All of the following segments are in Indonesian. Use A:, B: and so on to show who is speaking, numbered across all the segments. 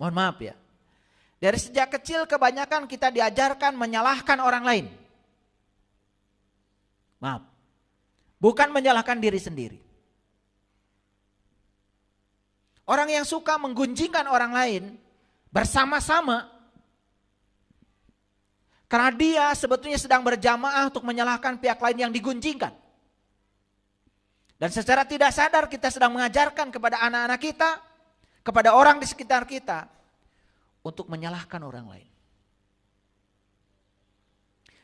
A: Mohon maaf ya. Dari sejak kecil kebanyakan kita diajarkan menyalahkan orang lain. Maaf. Bukan menyalahkan diri sendiri. Orang yang suka menggunjingkan orang lain bersama-sama karena dia sebetulnya sedang berjamaah untuk menyalahkan pihak lain yang digunjingkan. Dan secara tidak sadar kita sedang mengajarkan kepada anak-anak kita, kepada orang di sekitar kita, untuk menyalahkan orang lain.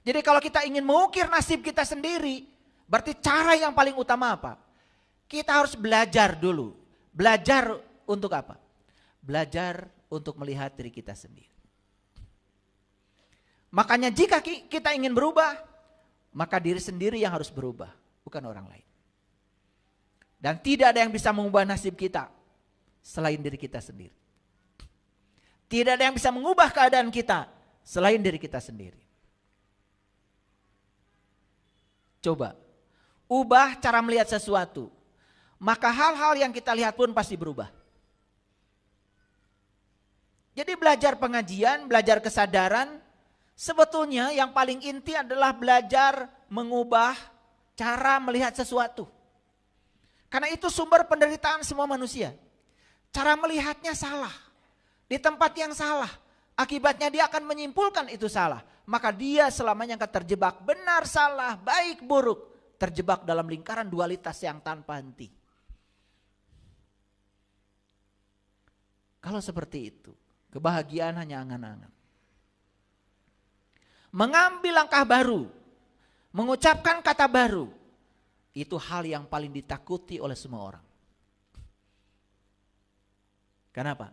A: Jadi kalau kita ingin mengukir nasib kita sendiri, berarti cara yang paling utama apa? Kita harus belajar dulu. Belajar untuk apa? Belajar untuk melihat diri kita sendiri. Makanya jika kita ingin berubah, maka diri sendiri yang harus berubah, bukan orang lain. Dan tidak ada yang bisa mengubah nasib kita selain diri kita sendiri. Tidak ada yang bisa mengubah keadaan kita selain diri kita sendiri. Coba, ubah cara melihat sesuatu. Maka hal-hal yang kita lihat pun pasti berubah. Jadi belajar pengajian, belajar kesadaran, sebetulnya yang paling inti adalah belajar mengubah cara melihat sesuatu. Karena itu sumber penderitaan semua manusia. Cara melihatnya salah. Di tempat yang salah. Akibatnya dia akan menyimpulkan itu salah. Maka dia selamanya akan terjebak benar salah, baik buruk. Terjebak dalam lingkaran dualitas yang tanpa henti. Kalau seperti itu, kebahagiaan hanya angan-angan. Mengambil langkah baru, mengucapkan kata baru, itu hal yang paling ditakuti oleh semua orang. Kenapa?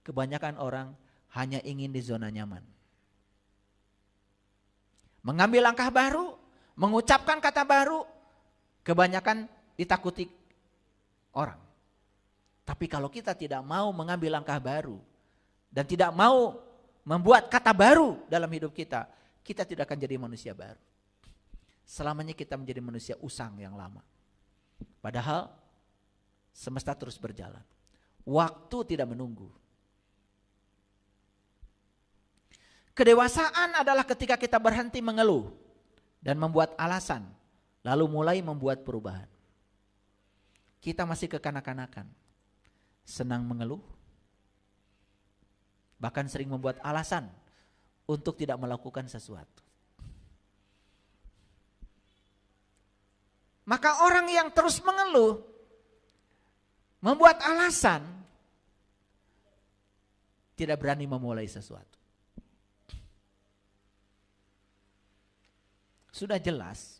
A: Kebanyakan orang hanya ingin di zona nyaman. Mengambil langkah baru, mengucapkan kata baru, kebanyakan ditakuti orang. Tapi kalau kita tidak mau mengambil langkah baru dan tidak mau membuat kata baru dalam hidup kita, kita tidak akan jadi manusia baru. Selamanya kita menjadi manusia usang yang lama. Padahal semesta terus berjalan. Waktu tidak menunggu. Kedewasaan adalah ketika kita berhenti mengeluh dan membuat alasan, lalu mulai membuat perubahan. Kita masih kekanak-kanakan, senang mengeluh, bahkan sering membuat alasan untuk tidak melakukan sesuatu. Maka orang yang terus mengeluh, membuat alasan, tidak berani memulai sesuatu. Sudah jelas,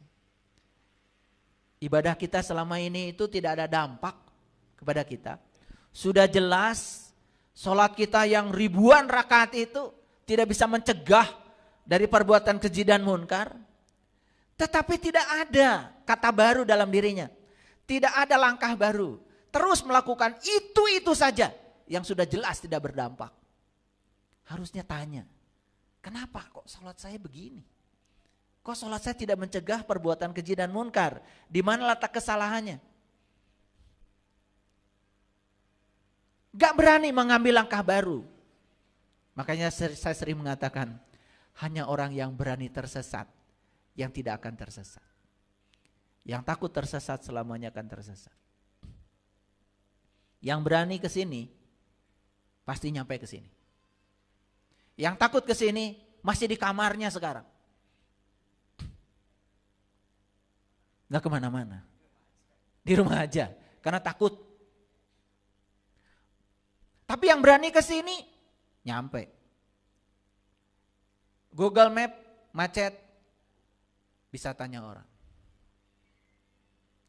A: ibadah kita selama ini itu tidak ada dampak kepada kita. Sudah jelas, sholat kita yang ribuan rakaat itu tidak bisa mencegah dari perbuatan keji dan munkar. Tetapi tidak ada kata baru dalam dirinya. Tidak ada langkah baru. Terus melakukan itu saja yang sudah jelas tidak berdampak. Harusnya tanya, kenapa kok sholat saya begini? Kok sholat saya tidak mencegah perbuatan keji dan munkar? Di mana letak kesalahannya? Gak berani mengambil langkah baru. Makanya saya sering mengatakan, hanya orang yang berani tersesat yang tidak akan tersesat. Yang takut tersesat selamanya akan tersesat. Yang berani ke sini pasti nyampe ke sini. Yang takut ke sini masih di kamarnya sekarang. Gak kemana-mana. Di rumah aja karena takut. Tapi yang berani ke sini nyampe. Google Map macet, bisa tanya orang.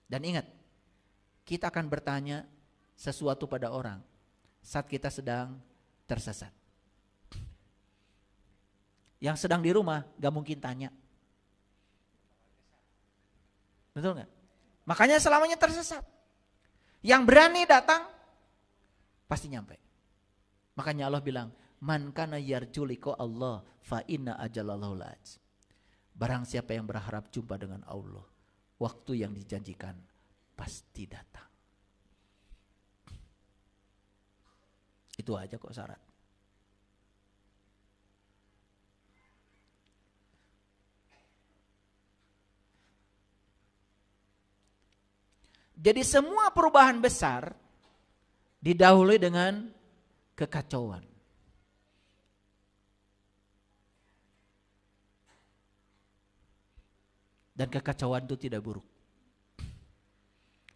A: Dan ingat, kita akan bertanya sesuatu pada orang saat kita sedang tersesat. Yang sedang di rumah gak mungkin tanya. Betul gak? Makanya selamanya tersesat. Yang berani datang pasti nyampe. Makanya Allah bilang, man kana yarju liqa Allah fa inna ajalallahu la'at. Barang siapa yang berharap jumpa dengan Allah, waktu yang dijanjikan pasti datang. Itu aja kok syarat. Jadi semua perubahan besar didahului dengan kekacauan. Dan kekacauan itu tidak buruk.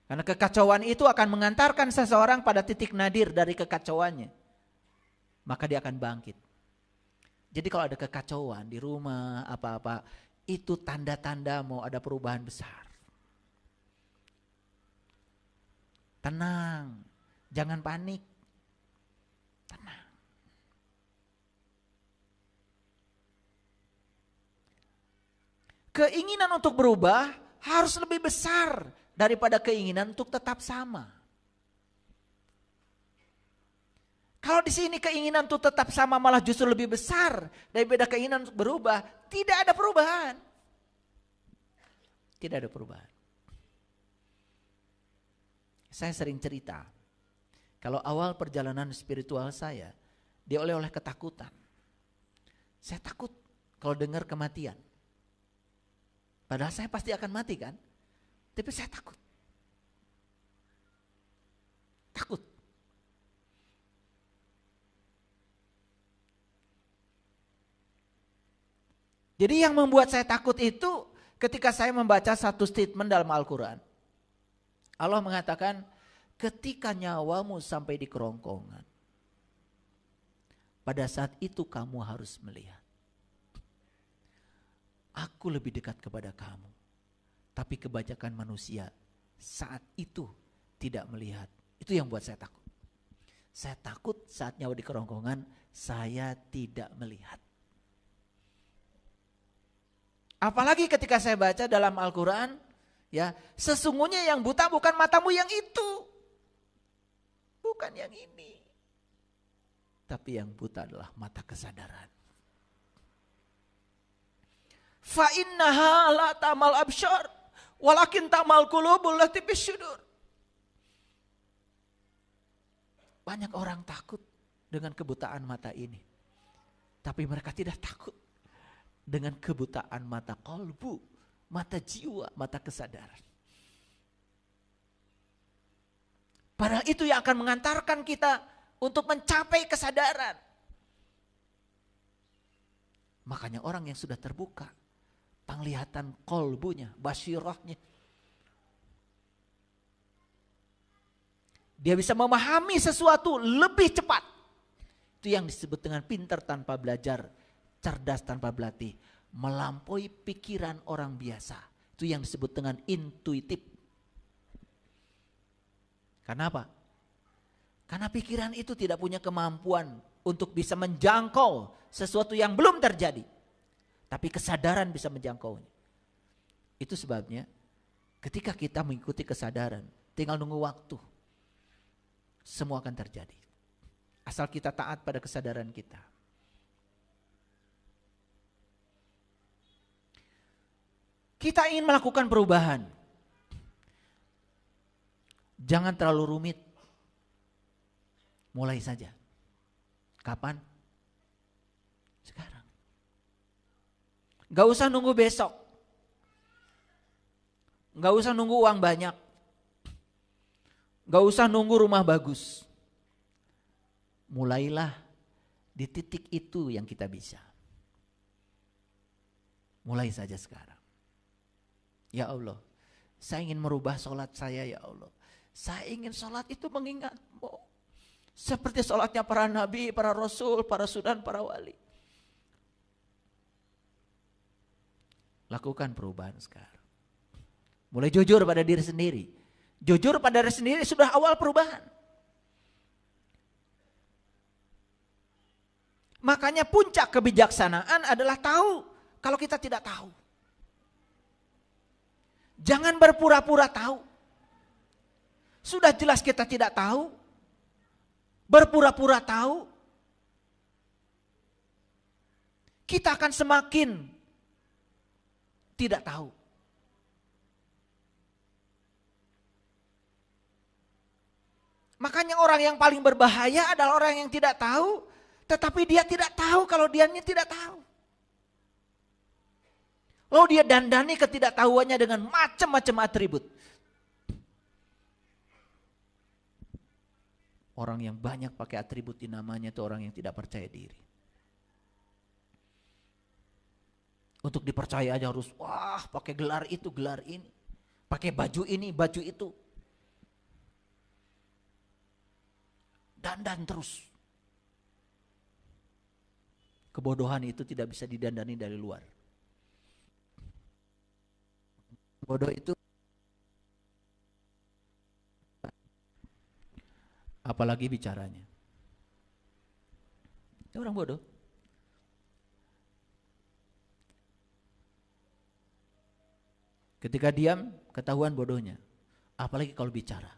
A: Karena kekacauan itu akan mengantarkan seseorang pada titik nadir dari kekacauannya. Maka dia akan bangkit. Jadi kalau ada kekacauan di rumah, apa-apa, itu tanda-tanda mau ada perubahan besar. Tenang, jangan panik. Tenang. Keinginan untuk berubah harus lebih besar daripada keinginan untuk tetap sama. Kalau di sini keinginan untuk tetap sama malah justru lebih besar daripada keinginan untuk berubah, tidak ada perubahan. Tidak ada perubahan. Saya sering cerita, kalau awal perjalanan spiritual saya, dioleh oleh ketakutan. Saya takut kalau dengar kematian. Padahal saya pasti akan mati kan, tapi saya takut. Takut. Jadi yang membuat saya takut itu ketika saya membaca satu statement dalam Al-Quran. Allah mengatakan, ketika nyawamu sampai di kerongkongan, pada saat itu kamu harus melihat. Aku lebih dekat kepada kamu. Tapi kebanyakan manusia saat itu tidak melihat. Itu yang buat saya takut. Saya takut saat nyawa di kerongkongan, saya tidak melihat. Apalagi ketika saya baca dalam Al-Quran, ya, sesungguhnya yang buta bukan matamu yang itu. Bukan yang ini. Tapi yang buta adalah mata kesadaran. Fa innaha la ta'mal absyar walakin ta'mal qulubul lati fis sudur. Banyak orang takut dengan kebutaan mata ini. Tapi mereka tidak takut dengan kebutaan mata qalbu, mata jiwa, mata kesadaran. Padahal itu yang akan mengantarkan kita untuk mencapai kesadaran. Makanya orang yang sudah terbuka, penglihatan qalbunya, basyirahnya, dia bisa memahami sesuatu lebih cepat. Itu yang disebut dengan pintar tanpa belajar, cerdas tanpa berlatih, melampaui pikiran orang biasa. Itu yang disebut dengan intuitif. Karena apa? Karena pikiran itu tidak punya kemampuan untuk bisa menjangkau sesuatu yang belum terjadi. Tapi kesadaran bisa menjangkaunya. Itu sebabnya ketika kita mengikuti kesadaran, tinggal nunggu waktu. Semua akan terjadi. Asal kita taat pada kesadaran kita. Kita ingin melakukan perubahan. Jangan terlalu rumit. Mulai saja. Kapan? Sekarang. Gak usah nunggu besok. Gak usah nunggu uang banyak. Gak usah nunggu rumah bagus. Mulailah di titik itu yang kita bisa. Mulai saja sekarang. Ya Allah, saya ingin merubah sholat saya ya Allah. Saya ingin sholat itu mengingatmu. Seperti sholatnya para nabi, para rasul, para sudan, para wali. Lakukan perubahan sekarang. Mulai jujur pada diri sendiri. Jujur pada diri sendiri sudah awal perubahan. Makanya puncak kebijaksanaan adalah tahu kalau kita tidak tahu. Jangan berpura-pura tahu. Sudah jelas kita tidak tahu. Berpura-pura tahu. Kita akan semakin tidak tahu. Makanya orang yang paling berbahaya adalah orang yang tidak tahu. Tetapi dia tidak tahu kalau dianya tidak tahu. Lalu dia dandani ketidaktahuannya dengan macam-macam atribut. Orang yang banyak pakai atribut di namanya itu orang yang tidak percaya diri. Untuk dipercaya aja harus wah pakai gelar itu, gelar ini. Pakai baju ini, baju itu. Dandan terus. Kebodohan itu tidak bisa didandani dari luar. Bodoh itu apalagi bicaranya. Itu orang bodoh. Ketika diam, ketahuan bodohnya. Apalagi kalau bicara.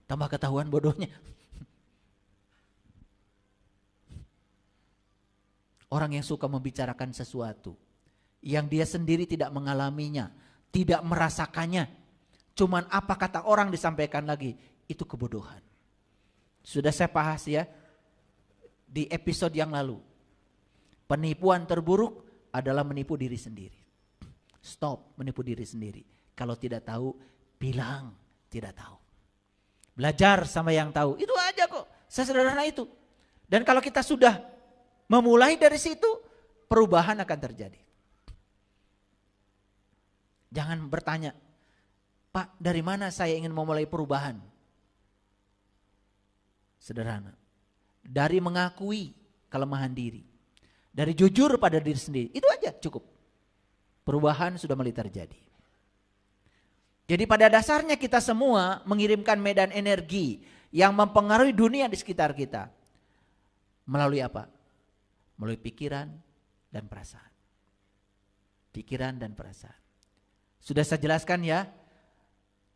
A: Tambah ketahuan bodohnya. Orang yang suka membicarakan sesuatu yang dia sendiri tidak mengalaminya, tidak merasakannya, cuman apa kata orang disampaikan lagi, itu kebodohan. Sudah saya bahas ya di episode yang lalu. Penipuan terburuk adalah menipu diri sendiri. Stop menipu diri sendiri. Kalau tidak tahu, bilang tidak tahu. Belajar sama yang tahu. Itu aja kok. Sesederhana itu. Dan kalau kita sudah memulai dari situ, perubahan akan terjadi. Jangan bertanya, Pak, dari mana saya ingin memulai perubahan? Sederhana. Dari mengakui kelemahan diri. Dari jujur pada diri sendiri. Itu aja cukup. Perubahan sudah mulai terjadi. Jadi pada dasarnya kita semua mengirimkan medan energi yang mempengaruhi dunia di sekitar kita. Melalui apa? Melalui pikiran dan perasaan. Pikiran dan perasaan. Sudah saya jelaskan ya.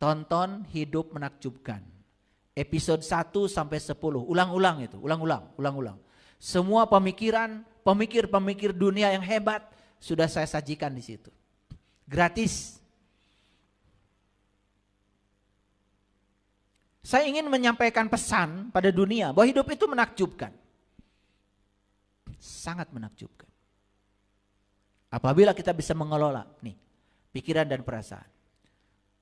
A: Tonton Hidup Menakjubkan. Episode 1 sampai 10. Ulang-ulang itu. Ulang-ulang. Semua pemikiran, pemikir-pemikir dunia yang hebat sudah saya sajikan di situ. Gratis. Saya ingin menyampaikan pesan pada dunia bahwa hidup itu menakjubkan. Sangat menakjubkan. Apabila kita bisa mengelola nih, pikiran dan perasaan.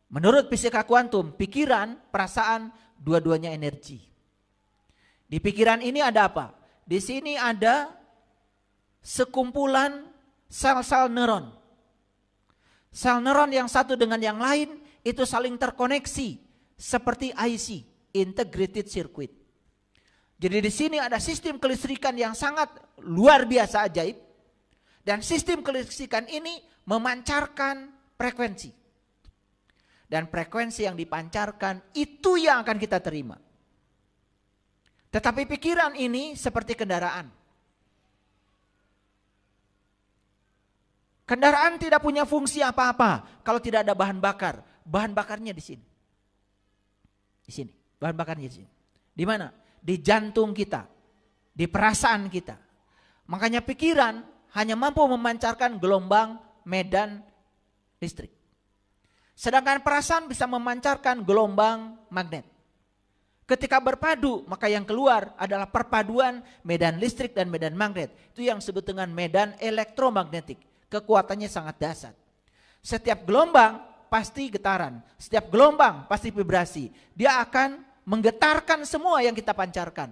A: Menurut fisika kuantum, pikiran, perasaan, dua-duanya energi. Di pikiran ini ada apa? Di sini ada sekumpulan sel-sel neuron. Sel neuron yang satu dengan yang lain itu saling terkoneksi seperti IC, integrated circuit. Jadi di sini ada sistem kelistrikan yang sangat luar biasa ajaib. Dan sistem kelistrikan ini memancarkan frekuensi. Dan frekuensi yang dipancarkan itu yang akan kita terima. Tetapi pikiran ini seperti kendaraan. Kendaraan tidak punya fungsi apa-apa kalau tidak ada bahan bakar. Bahan bakarnya di sini. Di sini. Bahan bakarnya di sini. Di mana? Di jantung kita. Di perasaan kita. Makanya pikiran hanya mampu memancarkan gelombang medan listrik. Sedangkan perasaan bisa memancarkan gelombang magnet. Ketika berpadu, maka yang keluar adalah perpaduan medan listrik dan medan magnet. Itu yang disebut dengan medan elektromagnetik. Kekuatannya sangat dahsyat. Setiap gelombang pasti getaran. Setiap gelombang pasti vibrasi. Dia akan menggetarkan semua yang kita pancarkan.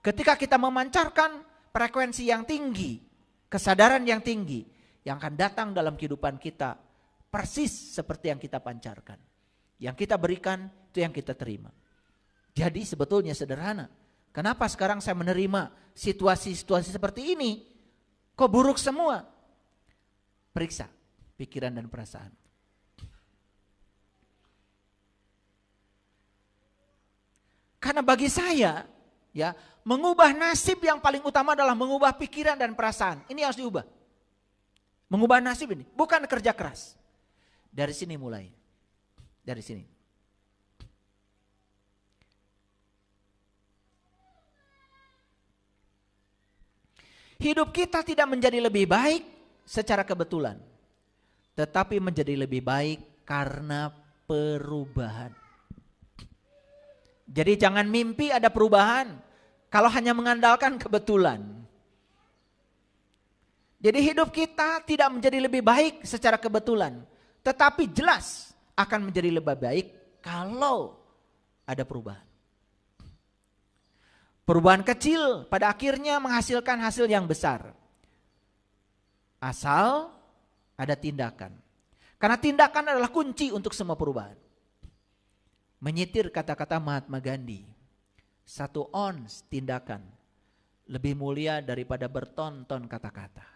A: Ketika kita memancarkan frekuensi yang tinggi, kesadaran yang tinggi, yang akan datang dalam kehidupan kita, persis seperti yang kita pancarkan. Yang kita berikan, itu yang kita terima. Jadi sebetulnya sederhana. Kenapa sekarang saya menerima situasi-situasi seperti ini? Kok buruk semua? Periksa pikiran dan perasaan. Karena bagi saya, ya, mengubah nasib yang paling utama adalah mengubah pikiran dan perasaan. Ini harus diubah. Mengubah nasib ini bukan kerja keras. Dari sini mulai. Dari sini. Hidup kita tidak menjadi lebih baik secara kebetulan, tetapi menjadi lebih baik karena perubahan. Jadi jangan mimpi ada perubahan kalau hanya mengandalkan kebetulan. Jadi hidup kita tidak menjadi lebih baik secara kebetulan, tetapi jelas akan menjadi lebih baik kalau ada perubahan. Perubahan kecil pada akhirnya menghasilkan hasil yang besar. Asal ada tindakan. Karena tindakan adalah kunci untuk semua perubahan. Menyitir kata-kata Mahatma Gandhi. 1 ons tindakan lebih mulia daripada berton-ton kata-kata.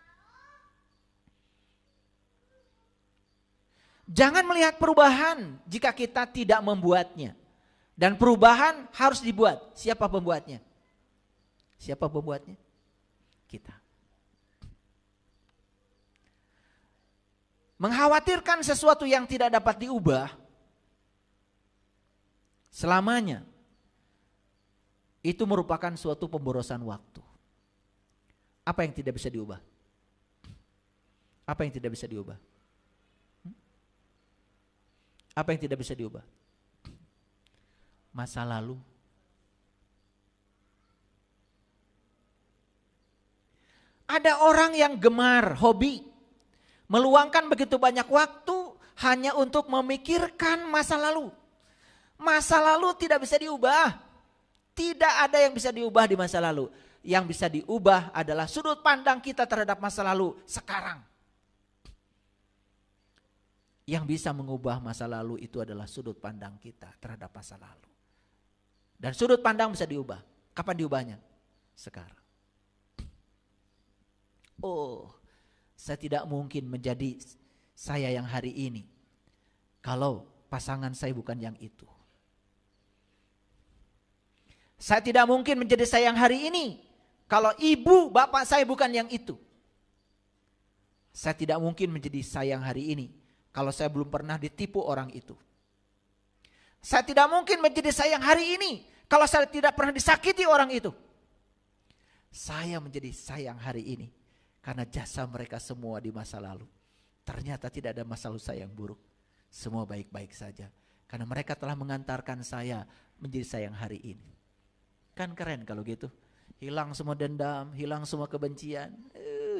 A: Jangan melihat perubahan jika kita tidak membuatnya. Dan perubahan harus dibuat. Siapa pembuatnya? Siapa pembuatnya? Kita. Mengkhawatirkan sesuatu yang tidak dapat diubah selamanya, itu merupakan suatu pemborosan waktu. Apa yang tidak bisa diubah? Apa yang tidak bisa diubah? Apa yang tidak bisa diubah? Masa lalu. Ada orang yang gemar, hobi, meluangkan begitu banyak waktu hanya untuk memikirkan masa lalu. Masa lalu tidak bisa diubah. Tidak ada yang bisa diubah di masa lalu. Yang bisa diubah adalah sudut pandang kita terhadap masa lalu sekarang. Yang bisa mengubah masa lalu itu adalah sudut pandang kita terhadap masa lalu. Dan sudut pandang bisa diubah. Kapan diubahnya? Sekarang. Oh, saya tidak mungkin menjadi saya yang hari ini kalau pasangan saya bukan yang itu. Saya tidak mungkin menjadi saya yang hari ini kalau ibu bapak saya bukan yang itu. Saya tidak mungkin menjadi saya yang hari ini kalau saya belum pernah ditipu orang itu. Saya tidak mungkin menjadi saya yang hari ini kalau saya tidak pernah disakiti orang itu. Saya menjadi saya yang hari ini karena jasa mereka semua di masa lalu. Ternyata tidak ada masa lalu saya yang buruk. Semua baik-baik saja. Karena mereka telah mengantarkan saya menjadi saya yang hari ini. Kan keren kalau gitu. Hilang semua dendam, hilang semua kebencian.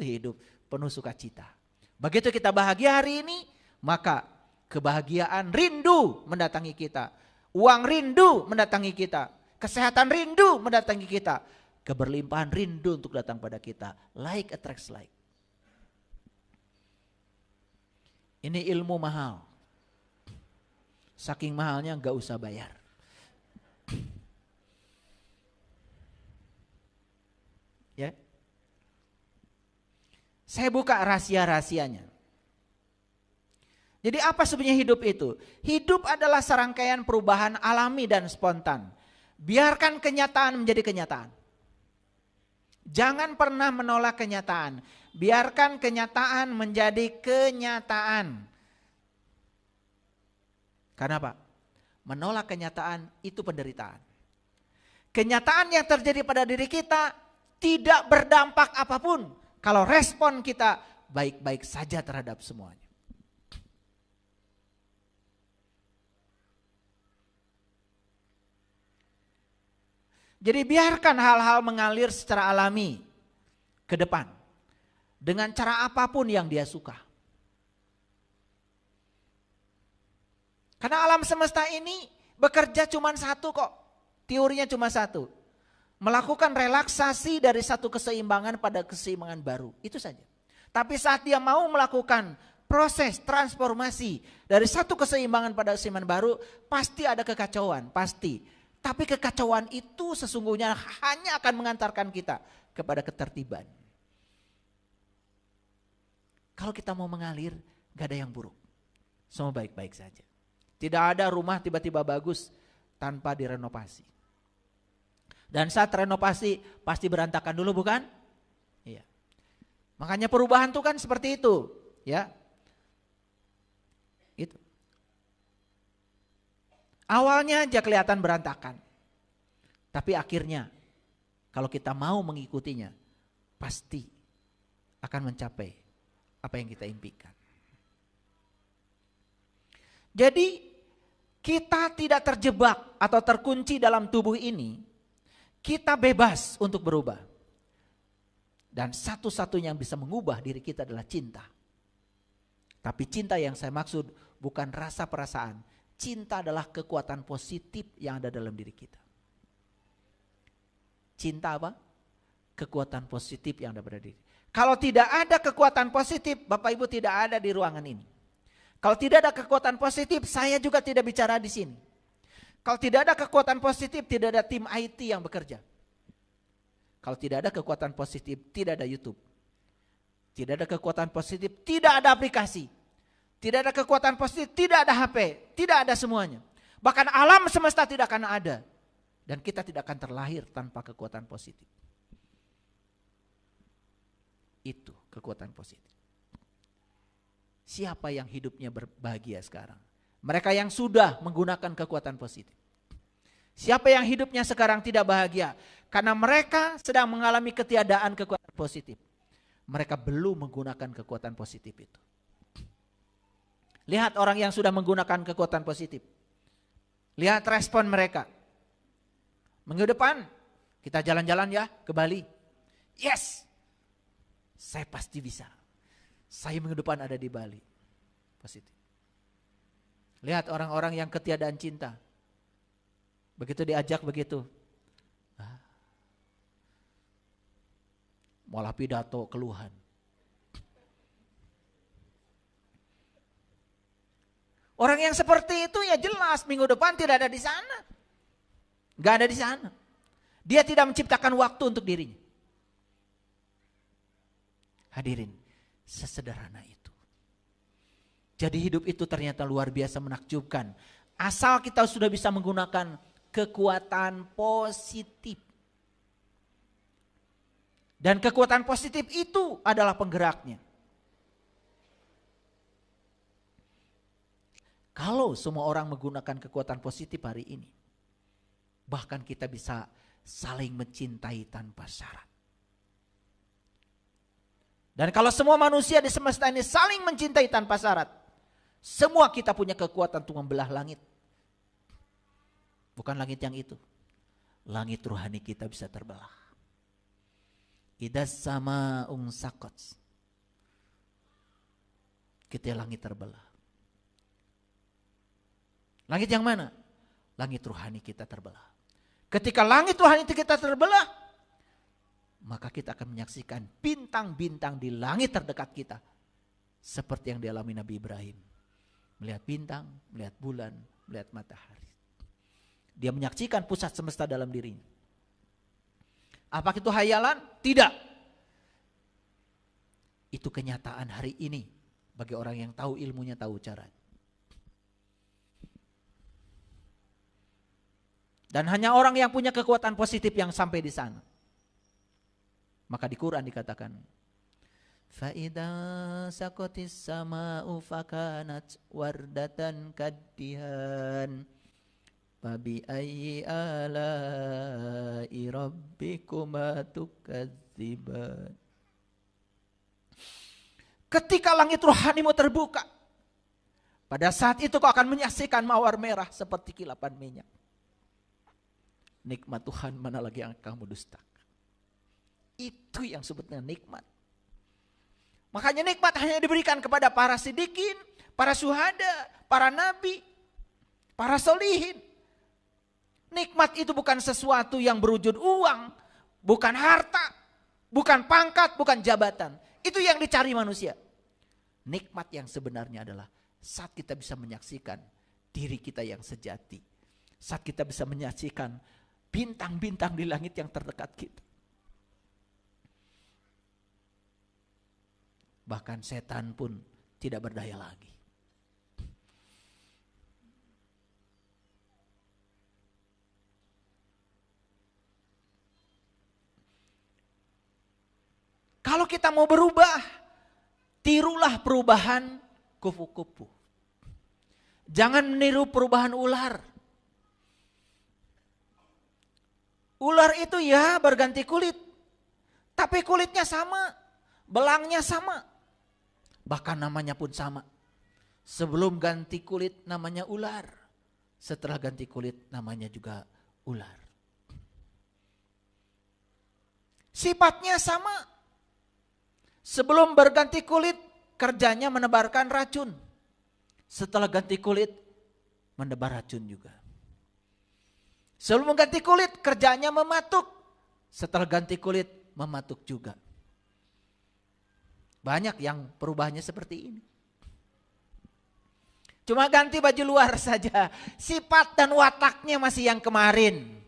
A: Hidup penuh sukacita. Begitu kita bahagia hari ini, maka kebahagiaan rindu mendatangi kita. Uang rindu mendatangi kita. Kesehatan rindu mendatangi kita. Keberlimpahan rindu untuk datang pada kita. Like attracts like. Ini ilmu mahal. Saking mahalnya gak usah bayar. Ya. Saya buka rahasia-rahasianya. Jadi apa sebenarnya hidup itu? Hidup adalah serangkaian perubahan alami dan spontan. Biarkan kenyataan menjadi kenyataan. Jangan pernah menolak kenyataan. Biarkan kenyataan menjadi kenyataan. Karena apa? Menolak kenyataan itu penderitaan. Kenyataan yang terjadi pada diri kita tidak berdampak apapun kalau respon kita baik-baik saja terhadap semuanya. Jadi biarkan hal-hal mengalir secara alami ke depan. Dengan cara apapun yang dia suka. Karena alam semesta ini bekerja cuma satu kok. Teorinya cuma satu. Melakukan relaksasi dari satu keseimbangan pada keseimbangan baru. Itu saja. Tapi saat dia mau melakukan proses transformasi dari satu keseimbangan pada keseimbangan baru, pasti ada kekacauan, pasti. Tapi kekacauan itu sesungguhnya hanya akan mengantarkan kita kepada ketertiban. Kalau kita mau mengalir, gak ada yang buruk. Semua baik-baik saja. Tidak ada rumah tiba-tiba bagus tanpa direnovasi. Dan saat renovasi pasti berantakan dulu, bukan? Iya. Makanya perubahan itu kan seperti itu, ya. Gitu. Awalnya aja kelihatan berantakan. Tapi akhirnya kalau kita mau mengikutinya, pasti akan mencapai apa yang kita impikan. Jadi kita tidak terjebak atau terkunci dalam tubuh ini. Kita bebas untuk berubah. Dan satu-satunya yang bisa mengubah diri kita adalah cinta. Tapi cinta yang saya maksud bukan rasa perasaan. Cinta adalah kekuatan positif yang ada dalam diri kita. Cinta apa? Kekuatan positif yang ada pada diri. Kalau tidak ada kekuatan positif, Bapak Ibu tidak ada di ruangan ini. Kalau tidak ada kekuatan positif, saya juga tidak bicara di sini. Kalau tidak ada kekuatan positif, tidak ada tim IT yang bekerja. Kalau tidak ada kekuatan positif, tidak ada YouTube. Tidak ada kekuatan positif, tidak ada aplikasi. Tidak ada kekuatan positif, tidak ada HP. Tidak ada semuanya. Bahkan alam semesta tidak akan ada. Dan kita tidak akan terlahir tanpa kekuatan positif. Itu kekuatan positif. Siapa yang hidupnya berbahagia sekarang? Mereka yang sudah menggunakan kekuatan positif. Siapa yang hidupnya sekarang tidak bahagia? Karena mereka sedang mengalami ketiadaan kekuatan positif. Mereka belum menggunakan kekuatan positif itu. Lihat orang yang sudah menggunakan kekuatan positif. Lihat respon mereka. Minggu depan kita jalan-jalan ya ke Bali. Yes! Saya pasti bisa. Saya minggu depan ada di Bali. Positif. Lihat orang-orang yang ketiadaan cinta. Begitu diajak begitu. Malah pidato keluhan. Orang yang seperti itu ya jelas minggu depan tidak ada di sana. Gak ada di sana. Dia tidak menciptakan waktu untuk dirinya. Hadirin, sesederhana itu. Jadi hidup itu ternyata luar biasa menakjubkan. Asal kita sudah bisa menggunakan kekuatan positif. Dan kekuatan positif itu adalah penggeraknya. Kalau semua orang menggunakan kekuatan positif hari ini, bahkan kita bisa saling mencintai tanpa syarat. Dan kalau semua manusia di semesta ini saling mencintai tanpa syarat, semua kita punya kekuatan untuk membelah langit. Bukan langit yang itu. Langit rohani kita bisa terbelah. Idas sama ungsakot. Kita langit terbelah. Langit yang mana? Langit rohani kita terbelah. Ketika langit rohani kita terbelah, maka kita akan menyaksikan bintang-bintang di langit terdekat kita. Seperti yang dialami Nabi Ibrahim. Melihat bintang, melihat bulan, melihat matahari. Dia menyaksikan pusat semesta dalam dirinya. Apakah itu hayalan? Tidak. Itu kenyataan hari ini. Bagi orang yang tahu ilmunya, tahu caranya. Dan hanya orang yang punya kekuatan positif yang sampai di sana. Maka di Quran dikatakan, فَإِذَا سَقَطِ السَّمَاءُ فَكَانَتْ وَرْدَةً كَالدِّهَانِ فَبِأَيِّ آلَاءِ رَبِّكُمَا تُكَذِّبَانِ. Ketika langit rohanimu terbuka, pada saat itu kau akan menyaksikan mawar merah seperti kilapan minyak. Nikmat Tuhan mana lagi yang kamu dustakan? Itu yang sebetulnya nikmat. Makanya nikmat hanya diberikan kepada para sidikin, para syuhada, para nabi, para solihin. Nikmat itu bukan sesuatu yang berwujud uang, bukan harta, bukan pangkat, bukan jabatan. Itu yang dicari manusia. Nikmat yang sebenarnya adalah saat kita bisa menyaksikan diri kita yang sejati. Saat kita bisa menyaksikan bintang-bintang di langit yang terdekat kita. Bahkan setan pun tidak berdaya lagi. Kalau kita mau berubah, tirulah perubahan kupu-kupu. Jangan meniru perubahan ular. Ular itu ya berganti kulit, tapi kulitnya sama, belangnya sama, bahkan namanya pun sama. Sebelum ganti kulit namanya ular, setelah ganti kulit namanya juga ular. Sifatnya sama, sebelum berganti kulit kerjanya menebarkan racun, setelah ganti kulit menebar racun juga. Sebelum mengganti kulit kerjanya mematuk. Setelah ganti kulit mematuk juga. Banyak yang perubahannya seperti ini. Cuma ganti baju luar saja. Sifat dan wataknya masih yang kemarin.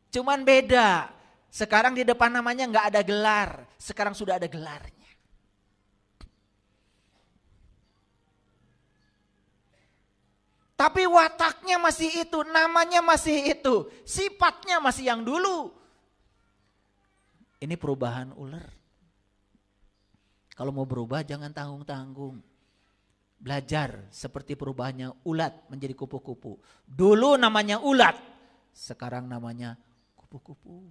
A: Cuman beda. Sekarang di depan namanya nggak ada gelar. Sekarang sudah ada gelarnya. Tapi wataknya masih itu, namanya masih itu, sifatnya masih yang dulu. Ini perubahan ular. Kalau mau berubah jangan tanggung-tanggung. Belajar seperti perubahannya ulat menjadi kupu-kupu. Dulu namanya ulat, sekarang namanya kupu-kupu.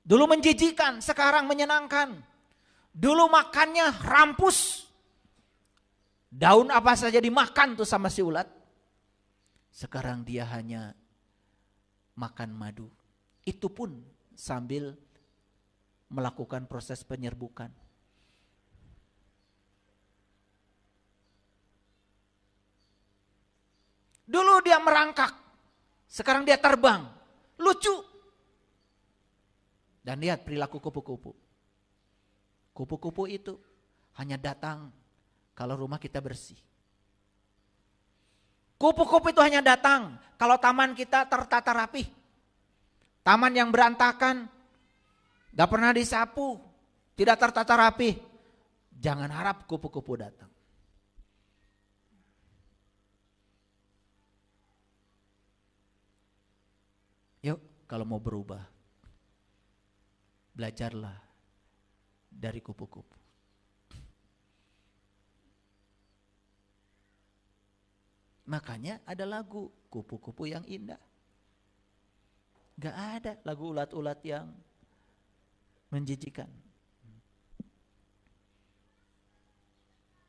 A: Dulu menjijikan, sekarang menyenangkan. Dulu makannya rampus. Daun apa saja dimakan tuh sama si ulat. Sekarang dia hanya makan madu. Itu pun sambil melakukan proses penyerbukan. Dulu dia merangkak. Sekarang dia terbang. Lucu. Dan lihat perilaku kupu-kupu. Kupu-kupu itu hanya datang kalau rumah kita bersih. Kupu-kupu itu hanya datang kalau taman kita tertata rapi. Taman yang berantakan, gak pernah disapu, tidak tertata rapi. Jangan harap kupu-kupu datang. Yuk kalau mau berubah, belajarlah dari kupu-kupu. Makanya ada lagu kupu-kupu yang indah. Gak ada lagu ulat-ulat yang menjijikan.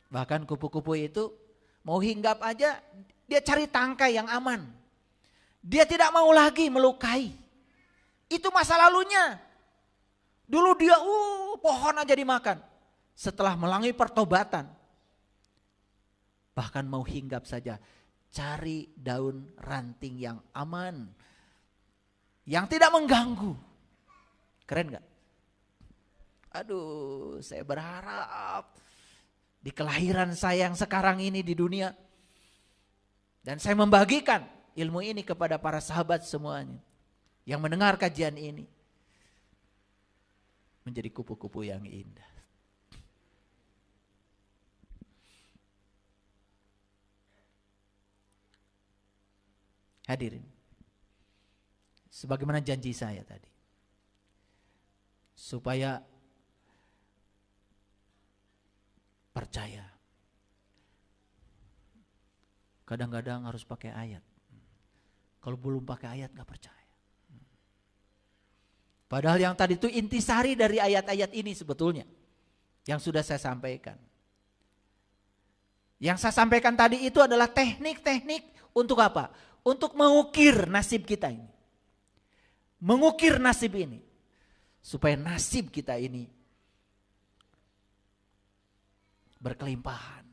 A: Bahkan kupu-kupu itu mau hinggap aja dia cari tangkai yang aman. Dia tidak mau lagi melukai. Itu masa lalunya. Dulu dia pohon aja dimakan. Setelah melalui pertobatan. Bahkan mau hinggap saja. Cari daun ranting yang aman. Yang tidak mengganggu. Keren gak? Aduh, saya berharap di kelahiran saya yang sekarang ini di dunia. Dan saya membagikan ilmu ini kepada para sahabat semuanya. Yang mendengar kajian ini. Menjadi kupu-kupu yang indah. Hadirin, sebagaimana janji saya tadi, supaya percaya, kadang-kadang harus pakai ayat. Kalau belum pakai ayat gak percaya. Padahal yang tadi itu intisari dari ayat-ayat ini sebetulnya, yang sudah saya sampaikan. Yang saya sampaikan tadi itu adalah teknik-teknik untuk apa? Untuk mengukir nasib kita ini. Mengukir nasib ini. Supaya nasib kita ini berkelimpahan.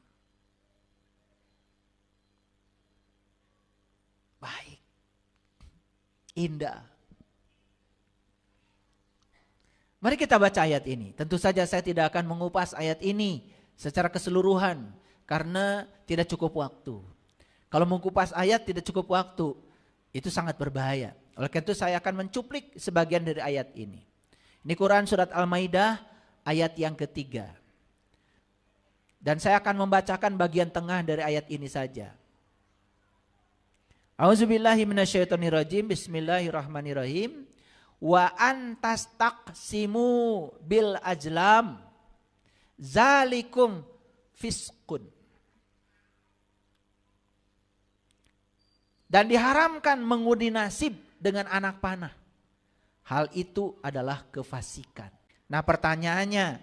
A: Baik. Indah. Mari kita baca ayat ini. Tentu saja saya tidak akan mengupas ayat ini secara keseluruhan. Karena tidak cukup waktu. Kalau mengupas ayat tidak cukup waktu, itu sangat berbahaya. Oleh karena itu saya akan mencuplik sebagian dari ayat ini. Ini Quran surat Al-Maidah ayat yang ketiga. Dan saya akan membacakan bagian tengah dari ayat ini saja. A'udzubillahi minasyaitonirrajim. Bismillahirrahmanirrahim. Wa antastaqsimu bil ajlam zalikum fiskun. Dan diharamkan mengundi nasib dengan anak panah. Hal itu adalah kefasikan. Nah pertanyaannya,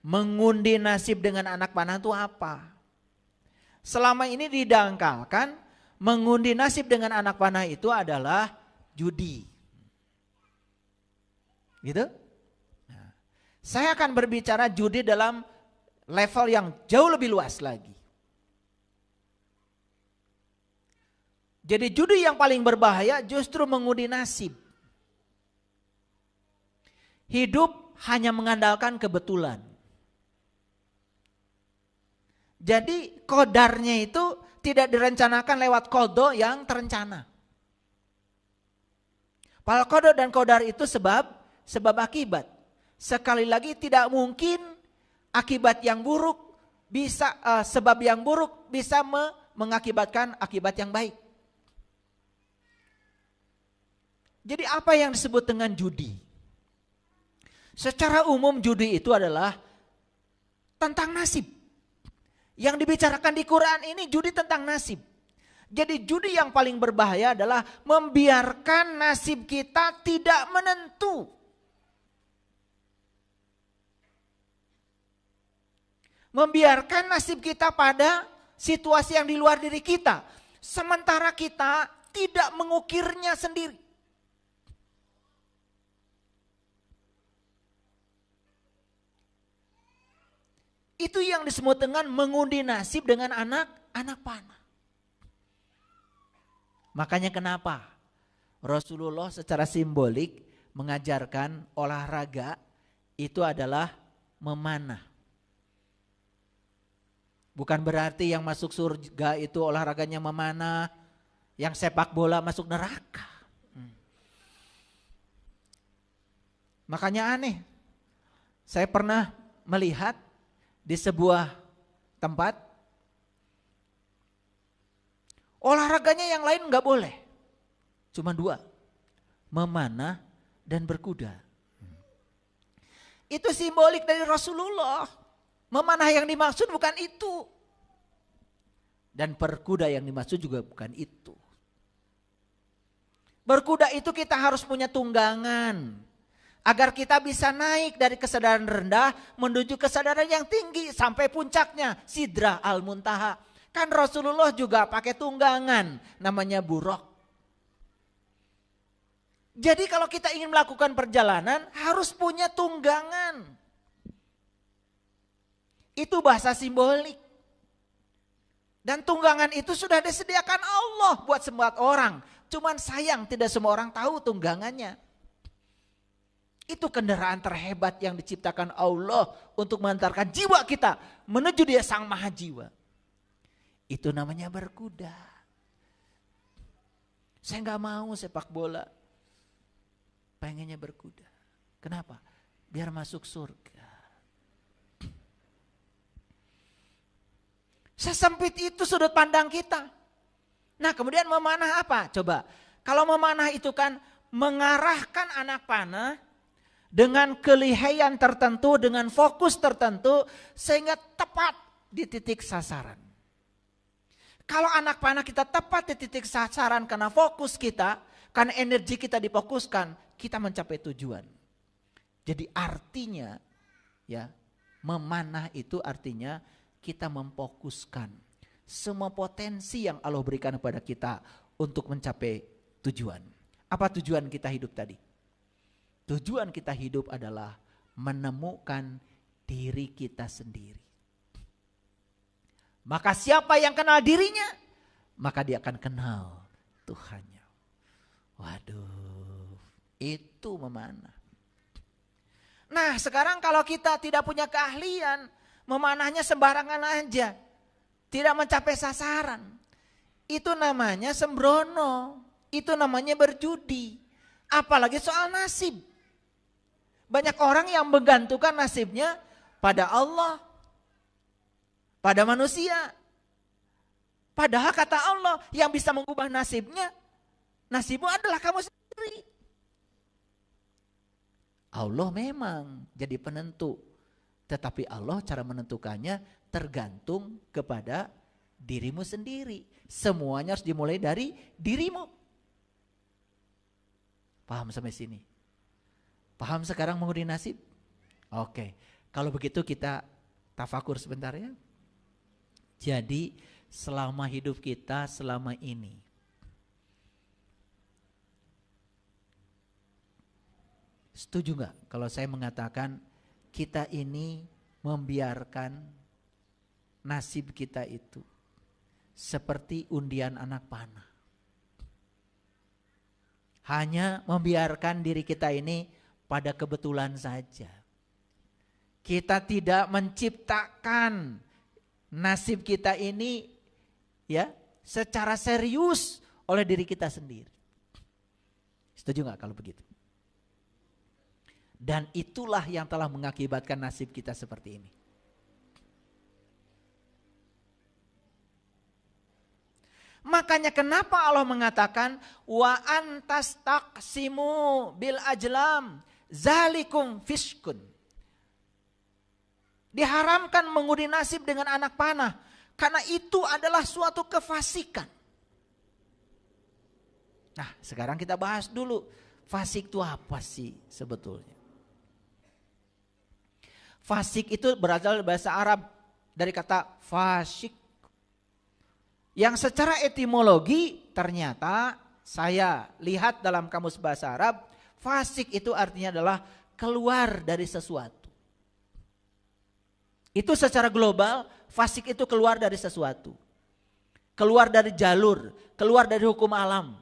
A: mengundi nasib dengan anak panah itu apa? Selama ini didangkalkan, mengundi nasib dengan anak panah itu adalah judi. Gitu? Nah, saya akan berbicara judi dalam level yang jauh lebih luas lagi. Jadi judi yang paling berbahaya justru mengundi nasib. Hidup hanya mengandalkan kebetulan. Jadi kodarnya itu tidak direncanakan lewat kodo yang terencana. Padahal kodo dan kodar itu sebab akibat. Sekali lagi tidak mungkin akibat yang buruk bisa sebab yang buruk bisa mengakibatkan akibat yang baik. Jadi apa yang disebut dengan judi? Secara umum judi itu adalah tentang nasib. Yang dibicarakan di Quran ini judi tentang nasib. Jadi judi yang paling berbahaya adalah membiarkan nasib kita tidak menentu. Membiarkan nasib kita pada situasi yang di luar diri kita. Sementara kita tidak mengukirnya sendiri. Itu yang disebut dengan mengundi nasib dengan anak panah. Makanya kenapa Rasulullah secara simbolik mengajarkan olahraga itu adalah memanah. Bukan berarti yang masuk surga itu olahraganya memanah, yang sepak bola masuk neraka. Makanya aneh. Saya pernah melihat di sebuah tempat olahraganya yang lain nggak boleh, cuma dua, memanah dan berkuda. Itu simbolik dari Rasulullah. Memanah yang dimaksud bukan itu, dan berkuda yang dimaksud juga bukan itu. Berkuda itu kita harus punya tunggangan agar kita bisa naik dari kesadaran rendah menuju kesadaran yang tinggi sampai puncaknya Sidrah Al-Muntaha. Kan Rasulullah juga pakai tunggangan namanya buraq. Jadi kalau kita ingin melakukan perjalanan harus punya tunggangan. Itu bahasa simbolik. Dan tunggangan itu sudah disediakan Allah buat semua orang. Cuman sayang tidak semua orang tahu tunggangannya. Itu kendaraan terhebat yang diciptakan Allah untuk mengantarkan jiwa kita menuju Dia Sang Maha Jiwa. Itu namanya berkuda. Saya nggak mau sepak bola, pengennya berkuda. Kenapa? Biar masuk surga. Sesempit itu sudut pandang kita. Nah kemudian memanah apa? Coba, kalau memanah itu kan mengarahkan anak panah dengan kelihaian tertentu, dengan fokus tertentu, sehingga tepat di titik sasaran. Kalau anak panah kita tepat di titik sasaran karena fokus kita, karena energi kita difokuskan, kita mencapai tujuan. Jadi artinya, ya, memanah itu artinya kita memfokuskan semua potensi yang Allah berikan kepada kita untuk mencapai tujuan. Apa tujuan kita hidup tadi? Tujuan kita hidup adalah menemukan diri kita sendiri. Maka siapa yang kenal dirinya, maka dia akan kenal Tuhannya. Waduh, itu memanah. Nah sekarang kalau kita tidak punya keahlian, memanahnya sembarangan aja, tidak mencapai sasaran, itu namanya sembrono, itu namanya berjudi. Apalagi soal nasib. Banyak orang yang menggantungkan nasibnya pada Allah, pada manusia. Padahal kata Allah yang bisa mengubah nasibnya, nasibmu adalah kamu sendiri. Allah memang jadi penentu, tetapi Allah cara menentukannya tergantung kepada dirimu sendiri. Semuanya harus dimulai dari dirimu. Paham sampai sini? Paham sekarang mengundi nasib? Oke, kalau begitu kita tafakur sebentar ya. Jadi selama hidup kita selama ini, setuju gak kalau saya mengatakan kita ini membiarkan nasib kita itu seperti undian anak panah. hanya membiarkan diri kita ini pada kebetulan saja. Kita tidak menciptakan nasib kita ini ya secara serius oleh diri kita sendiri. Setuju nggak kalau begitu? Dan itulah yang telah mengakibatkan nasib kita seperti ini. Makanya kenapa Allah mengatakan wa antas taqsimu bil ajlam zalikum fiskun. Diharamkan mengundi nasib dengan anak panah karena itu adalah suatu kefasikan. Nah, sekarang kita bahas dulu fasik itu apa sih sebetulnya? Fasik itu berasal dari bahasa Arab dari kata fasik. Yang secara etimologi ternyata saya lihat dalam kamus bahasa Arab, fasik itu artinya adalah keluar dari sesuatu. Itu secara global, fasik itu keluar dari sesuatu. Keluar dari jalur, keluar dari hukum alam.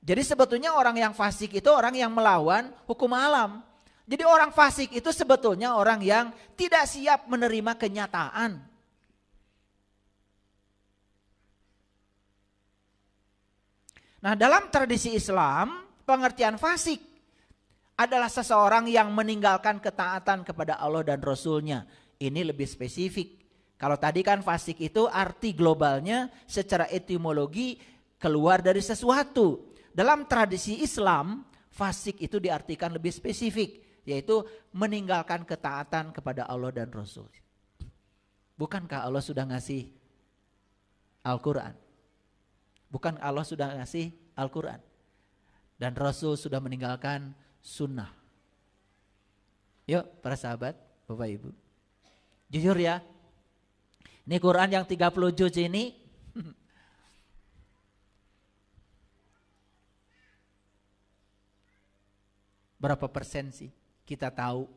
A: Jadi sebetulnya orang yang fasik itu orang yang melawan hukum alam. Jadi orang fasik itu sebetulnya orang yang tidak siap menerima kenyataan. Nah, dalam tradisi Islam, pengertian fasik adalah seseorang yang meninggalkan ketaatan kepada Allah dan Rasul-Nya. Ini lebih spesifik. Kalau tadi kan fasik itu arti globalnya secara etimologi keluar dari sesuatu. Dalam tradisi Islam, fasik itu diartikan lebih spesifik, yaitu meninggalkan ketaatan kepada Allah dan Rasul. Bukankah Allah sudah ngasih Al-Quran? Bukan Allah sudah ngasih Al-Quran. Dan Rasul sudah meninggalkan sunnah. Yuk para sahabat, Bapak Ibu. Jujur ya. Ini Quran yang 30 juz ini. Berapa persen sih kita tahu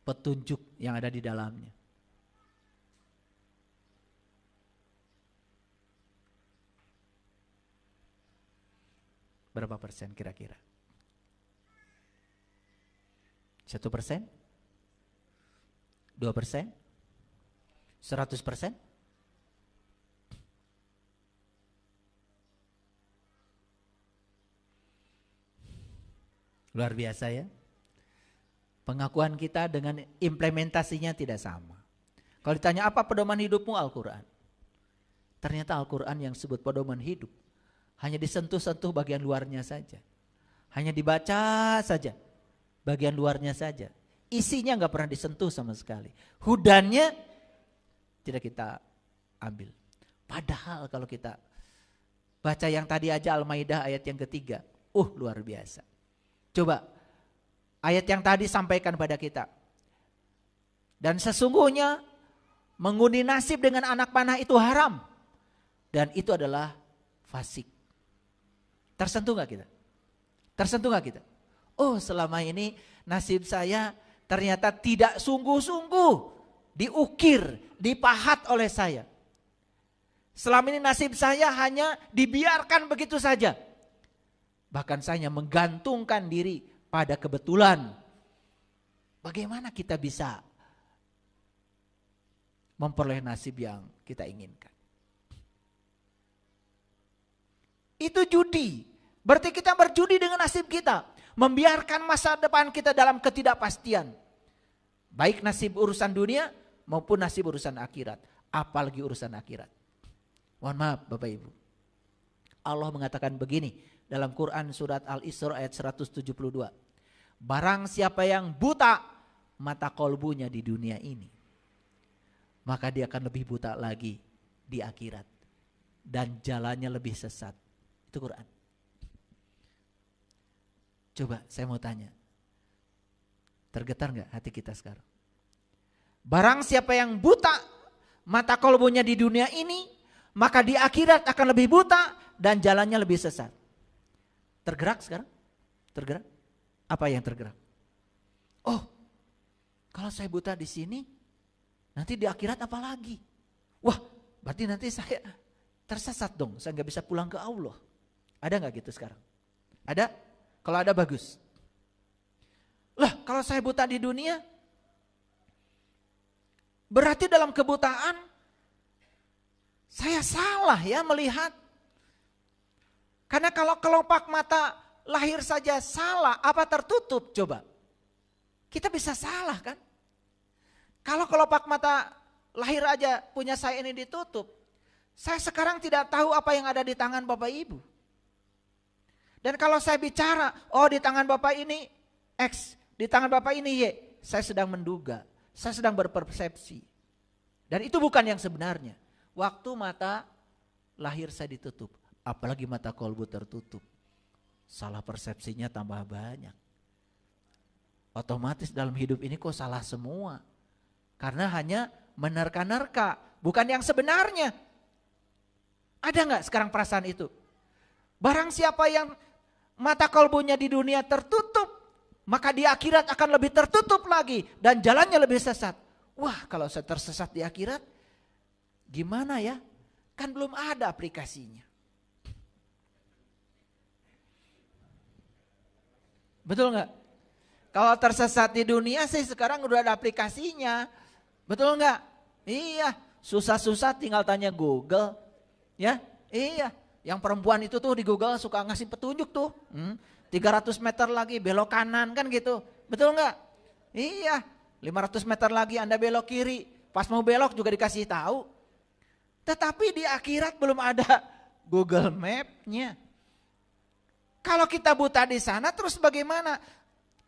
A: petunjuk yang ada di dalamnya? Berapa persen kira-kira? 1%? 2%? 100%? Luar biasa ya. Pengakuan kita dengan implementasinya tidak sama. Kalau ditanya apa pedoman hidupmu, Al-Quran. Ternyata Al-Quran yang disebut pedoman hidup hanya disentuh-sentuh bagian luarnya saja. Hanya dibaca saja bagian luarnya saja. Isinya gak pernah disentuh sama sekali. Hudannya tidak kita ambil. Padahal kalau kita baca yang tadi aja Al-Maidah ayat yang ketiga. Luar biasa. Coba ayat yang tadi sampaikan pada kita. Dan sesungguhnya mengundi nasib dengan anak panah itu haram. Dan itu adalah fasik. Tersentuh gak kita? Tersentuh gak kita? Selama ini nasib saya ternyata tidak sungguh-sungguh diukir, dipahat oleh saya. Selama ini nasib saya hanya dibiarkan begitu saja. Bahkan saya menggantungkan diri pada kebetulan. Bagaimana kita bisa memperoleh nasib yang kita inginkan? Itu judi. Berarti kita berjudi dengan nasib kita. Membiarkan masa depan kita dalam ketidakpastian. Baik nasib urusan dunia maupun nasib urusan akhirat. Apalagi urusan akhirat. Mohon maaf Bapak Ibu. Allah mengatakan begini dalam Quran surat Al-Isra ayat 172. Barang siapa yang buta mata kolbunya di dunia ini, maka dia akan lebih buta lagi di akhirat. Dan jalannya lebih sesat. Itu Quran. Coba saya mau tanya. Tergetar gak hati kita sekarang? Barang siapa yang buta mata kolbunya di dunia ini, maka di akhirat akan lebih buta dan jalannya lebih sesat. Tergerak sekarang? Tergerak? Apa yang tergerak? Kalau saya buta di sini, nanti di akhirat apa lagi? Wah, berarti nanti saya tersesat dong. Saya gak bisa pulang ke Allah. Ada gak gitu sekarang? Ada? Kalau ada bagus. Lah, kalau saya buta di dunia, berarti dalam kebutaan saya salah ya melihat. Karena kalau kelopak mata lahir saja salah, apa tertutup coba? Kita bisa salah kan? Kalau kelopak mata lahir aja punya saya ini ditutup, saya sekarang tidak tahu apa yang ada di tangan Bapak Ibu. Dan kalau saya bicara, oh di tangan Bapak ini X, di tangan Bapak ini Y, saya sedang menduga, saya sedang berpersepsi. Dan itu bukan yang sebenarnya. Waktu mata lahir saya ditutup, apalagi mata kolbu tertutup, salah persepsinya tambah banyak. Otomatis dalam hidup ini kok salah semua. Karena hanya menerka-nerka, bukan yang sebenarnya. Ada nggak sekarang perasaan itu? Barang siapa yang mata kolbunya di dunia tertutup, maka di akhirat akan lebih tertutup lagi dan jalannya lebih sesat. Wah, kalau saya tersesat di akhirat, gimana ya? Kan belum ada aplikasinya. Betul nggak? Kalau tersesat di dunia sih sekarang udah ada aplikasinya. Betul nggak? Iya, susah-susah tinggal tanya Google. Ya, iya. Yang perempuan itu tuh di Google suka ngasih petunjuk tuh. 300 meter lagi belok kanan kan gitu. Betul nggak? Iya. 500 meter lagi Anda belok kiri. Pas mau belok juga dikasih tahu. Tetapi di akhirat belum ada Google Map-nya. Kalau kita buta di sana terus bagaimana?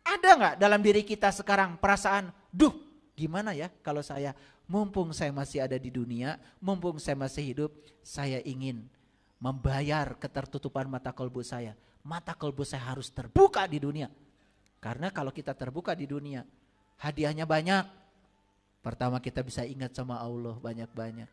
A: Ada nggak dalam diri kita sekarang perasaan, duh gimana ya kalau saya, mumpung saya masih ada di dunia, mumpung saya masih hidup, saya ingin membayar ketertutupan mata kolbu saya. Mata kolbu saya harus terbuka di dunia. Karena kalau kita terbuka di dunia, hadiahnya banyak. Pertama kita bisa ingat sama Allah banyak-banyak.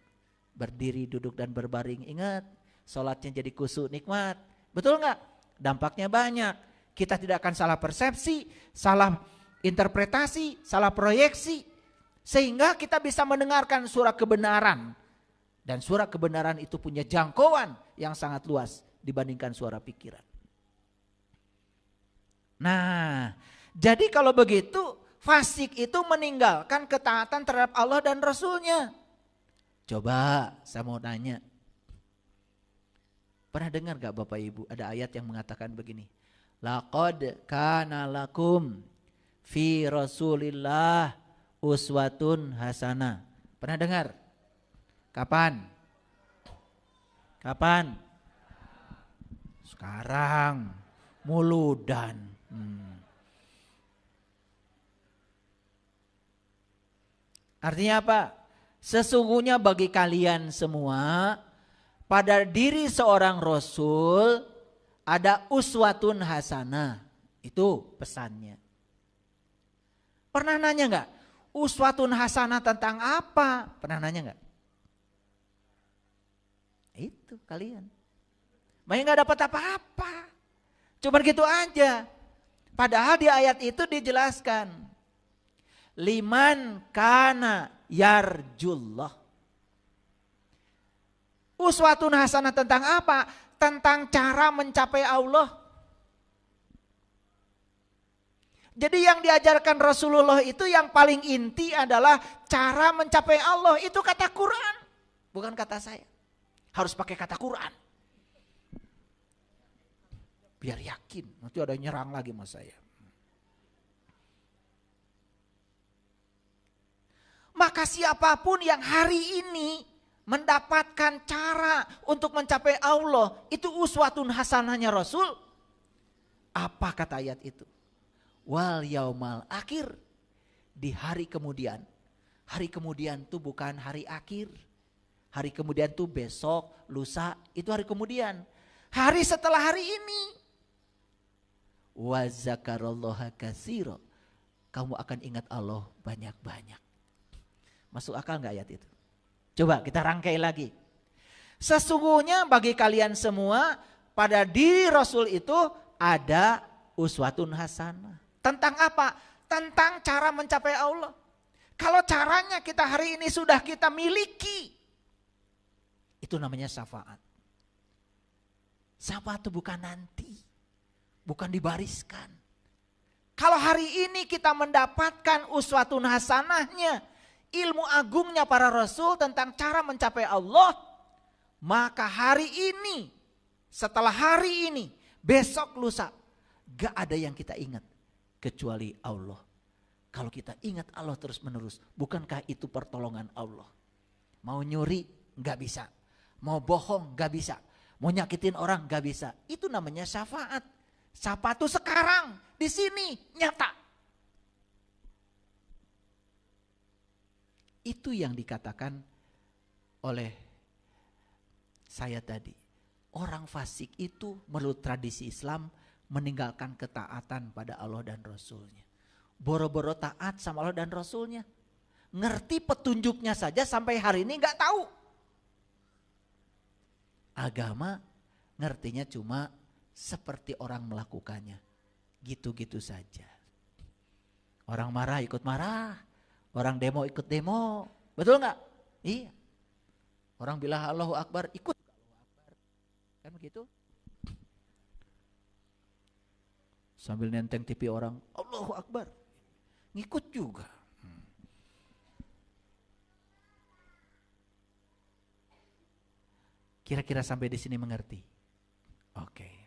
A: Berdiri, duduk dan berbaring, ingat. Sholatnya jadi khusyuk, nikmat. Betul nggak? Dampaknya banyak. Kita tidak akan salah persepsi, salah interpretasi, salah proyeksi. Sehingga kita bisa mendengarkan suara kebenaran. Dan suara kebenaran itu punya jangkauan yang sangat luas dibandingkan suara pikiran. Nah, jadi kalau begitu fasik itu meninggalkan ketaatan terhadap Allah dan Rasulnya. Coba saya mau tanya. Pernah dengar gak Bapak Ibu ada ayat yang mengatakan begini. Laqad kana lakum fi Rasulillah uswatun hasanah. Pernah dengar? Kapan? Kapan? Sekarang. Muludan. Artinya apa? Sesungguhnya bagi kalian semua, pada diri seorang Rasul ada uswatun hasanah. Itu pesannya. Pernah nanya enggak? Uswatun hasanah tentang apa? Pernah nanya enggak? Itu kalian. Makanya enggak dapat apa-apa. Cuma gitu aja. Padahal di ayat itu dijelaskan. Liman kana yarjullah. Uswatun hasanah tentang apa? Tentang cara mencapai Allah. Jadi yang diajarkan Rasulullah itu yang paling inti adalah cara mencapai Allah. Itu kata Quran, bukan kata saya. Harus pakai kata Quran. Biar yakin, nanti ada nyerang lagi sama saya. Maka siapapun yang hari ini mendapatkan cara untuk mencapai Allah, itu uswatun hasanahnya Rasul. Apa kata ayat itu? Wal yaumal akhir, di hari kemudian. Hari kemudian itu bukan hari akhir. Hari kemudian itu besok, lusa, itu hari kemudian. Hari setelah hari ini. Wa zakarallaha katsira. Kamu akan ingat Allah banyak-banyak. Masuk akal enggak ayat itu? Coba kita rangkai lagi. Sesungguhnya bagi kalian semua pada diri Rasul itu ada uswatun hasanah. Tentang apa? Tentang cara mencapai Allah. Kalau caranya kita hari ini sudah kita miliki, itu namanya syafaat. Syafaat itu bukan nanti. bukan dibariskan. Kalau hari ini kita mendapatkan uswatun hasanahnya, ilmu agungnya para rasul tentang cara mencapai Allah, maka hari ini, setelah hari ini, besok lusa, gak ada yang kita ingat kecuali Allah. Kalau kita ingat Allah terus menerus, bukankah itu pertolongan Allah? Mau nyuri gak bisa, mau bohong gak bisa, mau nyakitin orang gak bisa. Itu namanya syafaat. Syafaat itu sekarang, di sini, nyata. Itu yang dikatakan oleh saya tadi. Orang fasik itu menurut tradisi Islam meninggalkan ketaatan pada Allah dan Rasulnya. Boro-boro taat sama Allah dan Rasulnya. Ngerti petunjuknya saja sampai hari ini gak tahu. Agama ngertinya cuma seperti orang melakukannya. Gitu-gitu saja. Orang marah ikut marah. Orang demo ikut demo. Betul gak? Iya. Orang bilang Allahu Akbar ikut. Kan begitu? Sambil nenteng TV orang Allahu Akbar. Ngikut juga. Kira-kira sampai di sini mengerti? Oke.